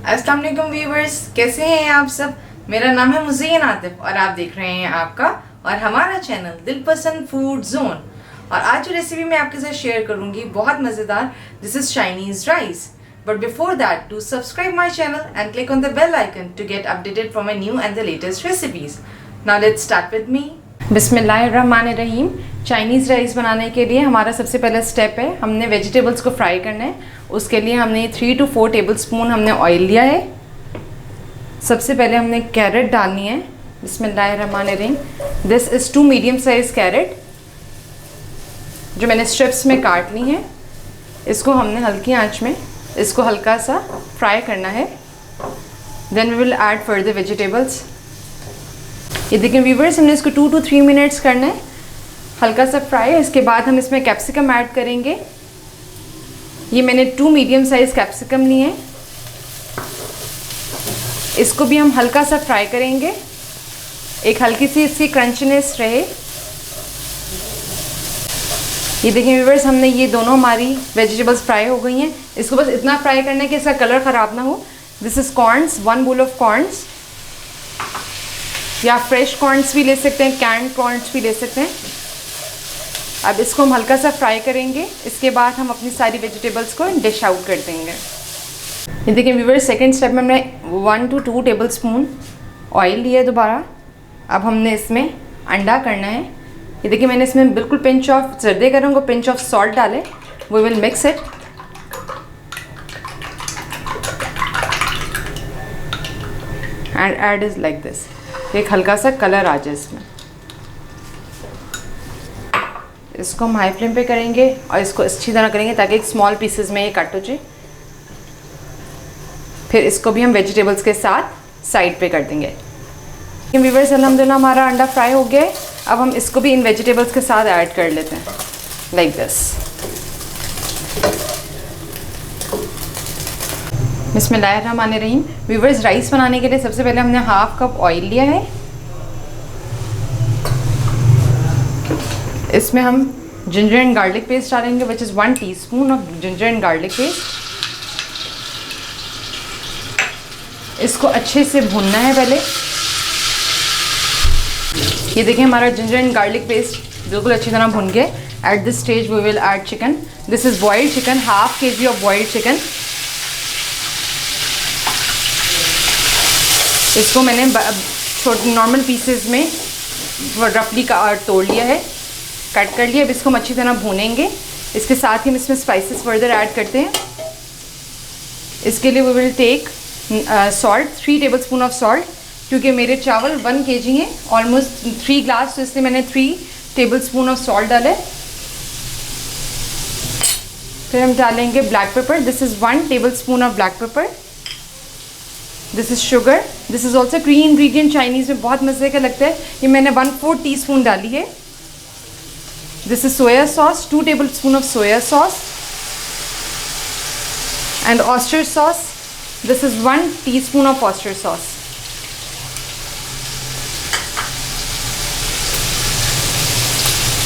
अस्सलाम वालेकुम व्यूवर्स, कैसे हैं आप सब। मेरा नाम है मुज़ीन आतिफ और आप देख रहे हैं आपका और हमारा चैनल दिलपसंद फूड जोन। और आज जो रेसिपी मैं आपके साथ शेयर करूंगी बहुत मज़ेदार, this is Chinese rice. But before that, do subscribe my channel and click on the bell icon to get updated for my new and the latest recipes. Now let's start with me. बिस्मिल्लाहिर्रहमानिर्रहीम। Chinese rice बनाने के लिए हमारा सबसे पहला step है, हमने vegetables को फ्राई करना है। उसके लिए हमने 3 to 4 टेबलस्पून हमने ऑयल लिया है। सबसे पहले हमने कैरेट डालनी है। बिस्मिल्लाहिर्रहमानिर्रहीम। This is 2 medium size carrot जो मैंने स्ट्रिप्स में काट ली हैं। इसको हमने हल्की आंच में इसको हल्का सा फ्राई करना है। Then we will add further vegetables. ये देखिए व्यूवर्स, हमने इसको 2 to 3 मिनट्स करना है हल्का सा फ्राई। इसके बाद हम इसमें कैप्सिकम ऐड करेंगे। ये मैंने 2 मीडियम साइज़ कैप्सिकम लिए हैं। इसको भी हम हल्का सा फ्राई करेंगे, एक हल्की सी इसकी क्रंचनेस रहे। ये देखिए व्यूवर्स, हमने ये दोनों हमारी वेजिटेबल्स फ्राई हो गई हैं। इसको बस इतना फ्राई करना है कि इसका कलर ख़राब ना हो। This is corns, 1 bowl of corns, या फ्रेश कॉर्न्स भी ले सकते हैं, कैंड कॉर्न्स भी ले सकते हैं। अब इसको हम हल्का सा फ्राई करेंगे। इसके बाद हम अपनी सारी वेजिटेबल्स को डिश आउट कर देंगे। ये देखिए व्यूवर्स, सेकंड स्टेप में हमने 1 to 2 टेबलस्पून ऑयल लिया दोबारा। अब हमने इसमें अंडा करना है। ये देखिए मैंने इसमें बिल्कुल पिंच ऑफ जर्दे गरम को पिंच ऑफ सॉल्ट डाले। We will mix it. And add is like this, एक हल्का सा कलर आ जाए इसमें। इसको हम हाई फ्लेम पे करेंगे और इसको अच्छी तरह करेंगे ताकि एक स्मॉल पीसेस में ये कट हो जाए। फिर इसको भी हम वेजिटेबल्स के साथ साइड पे कर देंगे। व्यूअर्स, अल्हम्दुलिल्लाह हमारा अंडा फ्राई हो गया है। अब हम इसको भी इन वेजिटेबल्स के साथ ऐड कर लेते हैं लाइक दिस। बिस्मिल्लाहिर्रहमानिर्रहीम। व्यूअर्स, राइस बनाने के लिए सबसे पहले हमने 1/2 कप ऑयल लिया है। इसमें हम जिंजर एंड गार्लिक पेस्ट डालेंगे, which is 1 teaspoon of ginger and garlic paste. इसको अच्छे से भूनना है पहले। ये देखिए हमारा जिंजर एंड गार्लिक पेस्ट बिल्कुल अच्छी तरह भुन गया। At this stage we will add chicken. This is boiled chicken, 1/2 kg of boiled chicken. इसको मैंने छोटे नॉर्मल पीसेस में रफली तोड़ लिया है, कट कर लिया। अब इसको हम अच्छी तरह भूनेंगे। इसके साथ ही हम इसमें स्पाइसेस फर्दर ऐड करते हैं। इसके लिए we will take salt, 3 tablespoon of salt, क्योंकि मेरे चावल 1 kg हैं, ऑलमोस्ट 3 ग्लास, तो इसलिए मैंने 3 टेबलस्पून ऑफ सॉल्ट डाले। फिर हम डालेंगे black pepper. This is 1 tablespoon of black pepper. This is sugar. This is also green ingredient, Chinese में बहुत मज़े का लगता है। ये मैंने 1/4 टीस्पून डाली है। This is soya sauce, 2 tablespoon of soya sauce, and oyster sauce. This is 1 teaspoon of oyster sauce.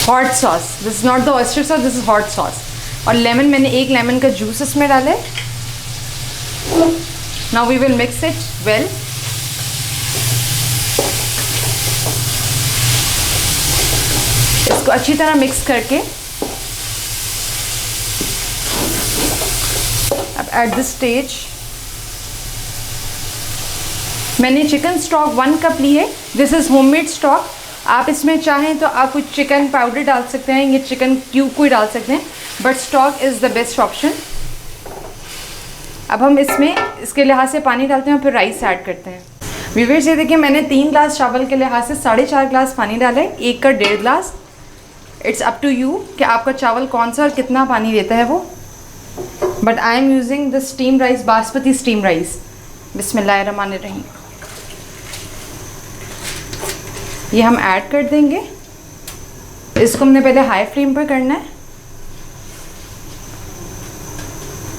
Hot sauce. This is not the oyster sauce. This is hot sauce. और लेमन, मैंने 1 lemon का juice इसमें डाला है। Now we will mix it well. इसको अच्छी तरह mix करके अब एट दिस स्टेज मैंने चिकन स्टॉक 1 कप ली है। This is homemade stock. आप इसमें चाहें तो आप कुछ चिकन पाउडर डाल सकते हैं, ये चिकन क्यूब को ही डाल सकते हैं, but stock is the best option. अब हम इसमें इसके लिहाज से पानी डालते हैं और फिर राइस ऐड करते हैं। व्यूअर्स, ये देखिए मैंने 3 ग्लास चावल के लिहाज से 4.5 ग्लास पानी डाला है, 1 का 1.5 glass. It's up to you कि आपका चावल कौन सा और कितना पानी देता है वो, but I am using the steam rice, basmati steam rice. बिस्मिल्लाहिर्रहमानिर्रहीम। ये हम ऐड कर देंगे। इसको हमने पहले हाई फ्लेम पर करना है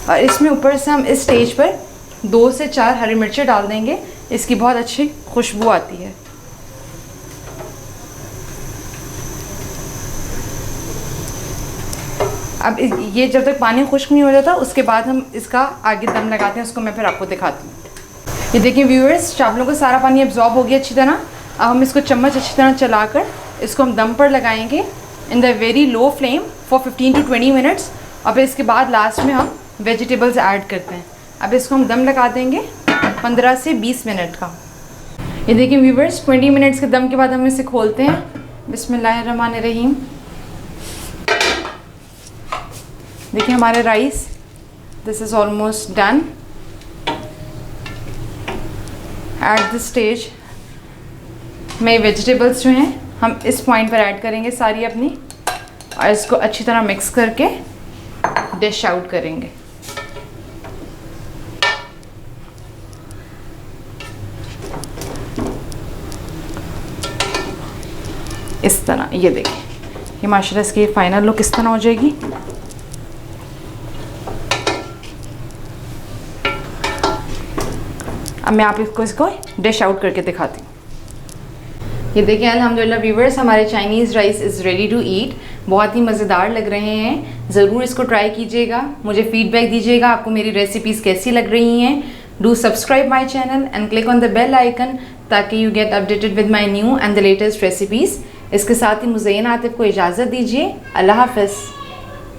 और इसमें ऊपर से हम इस स्टेज पर 2 से 4 हरी मिर्चें डाल देंगे। इसकी बहुत अच्छी खुशबू आती है। अब ये जब तक पानी खुश्क नहीं हो जाता उसके बाद हम इसका आगे दम लगाते हैं, उसको मैं फिर आपको दिखाती हूँ। ये देखिए व्यूअर्स, चावलों का सारा पानी एब्जॉर्ब हो गया अच्छी तरह। अब हम इसको चम्मच अच्छी तरह चलाकर इसको हम दम पर लगाएंगे in the very low flame for 15 to 20 minutes. और फिर इसके बाद लास्ट में हम वेजिटेबल्स ऐड करते हैं। अब इसको हम दम लगा देंगे 15 से 20 मिनट का। ये देखिए व्यूअर्स, 20 मिनट्स के दम के बाद हम इसे खोलते हैं। बिस्मिल्लाहिर्रहमानिर्रहीम। देखिए हमारे rice, this is almost done. Eight this stage में वेजिटेबल्स जो हैं हम इस पॉइंट पर ऐड करेंगे सारी अपनी, और इसको अच्छी तरह मिक्स करके डिश आउट करेंगे। इस तरह ये देखिए, ये माशाल्लाह इसकी फाइनल लुक इस तरह हो जाएगी। अब मैं आप इसको डिश आउट करके दिखाती हूँ। ये देखिए अल्हम्दुलिल्लाह व्यूवर्स, हमारे Chinese rice is ready to eat. बहुत ही मज़ेदार लग रहे हैं। ज़रूर इसको ट्राई कीजिएगा, मुझे फ़ीडबैक दीजिएगा आपको मेरी रेसिपीज़ कैसी लग रही हैं। Do subscribe my channel and click on the bell icon ताकि you get updated with my new and the latest recipes. इसके साथ ही मुज़य्यन आतिफ़ को इजाज़त दीजिए। अल्लाह हाफ़िज़।